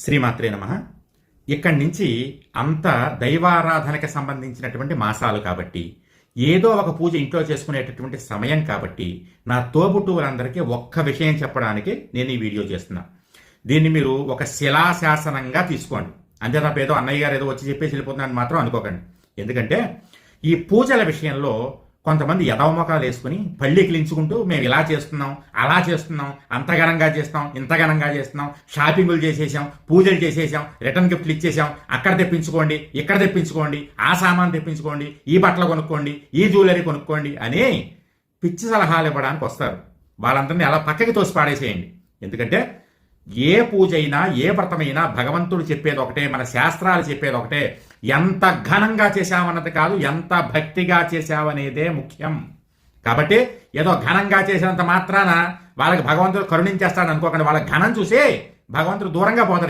శ్రీమాత్రే నమః. ఇక్కడి నుంచి అంత దైవారాధనకి సంబంధించినటువంటి మాసాలు కాబట్టి, ఏదో ఒక పూజ ఇంట్లో చేసుకునేటటువంటి సమయం కాబట్టి, నా తోబుట్టువులందరికీ ఒక్క విషయం చెప్పడానికి నేను ఈ వీడియో చేస్తున్నా. దీన్ని మీరు ఒక శిలాశాసనంగా తీసుకోండి. అంతే తప్ప ఏదో అన్నయ్య గారు ఏదో వచ్చి చెప్పేసి వెళ్ళిపోతున్నారని మాత్రం అనుకోకండి. ఎందుకంటే ఈ పూజల విషయంలో కొంతమంది యదవమొఖాలు వేసుకుని పళ్ళికిలించుకుంటూ మేము ఇలా చేస్తున్నాం, అలా చేస్తున్నాం, అంత ఘనంగా చేస్తాం, ఇంత ఘనంగా చేస్తున్నాం, షాపింగులు చేసేసాం, పూజలు చేసేసాం, రిటర్న్ గిఫ్ట్లు ఇచ్చేసాం, అక్కడ తెప్పించుకోండి, ఇక్కడ తెప్పించుకోండి, ఆ సామాన్ తెప్పించుకోండి, ఈ బట్టలు కొనుక్కోండి, ఈ జ్యువెలరీ కొనుక్కోండి అని పిచ్చి సలహాలు ఇవ్వడానికి వస్తారు. వాళ్ళందరినీ అలా పక్కకి తోసి పాడేసేయండి. ఎందుకంటే ఏ పూజ అయినా, ఏ వ్రతమైనా భగవంతుడు చెప్పేది ఒకటే, మన శాస్త్రాలు చెప్పేది ఒకటే. ఎంత ఘనంగా చేశామన్నది కాదు, ఎంత భక్తిగా చేశావనేదే ముఖ్యం. కాబట్టి ఏదో ఘనంగా చేసినంత మాత్రాన వాళ్ళకి భగవంతుడు కరుణించేస్తాడు అనుకోకండి. వాళ్ళ ఘనం చూసి భగవంతుడు దూరంగా పోతాడు.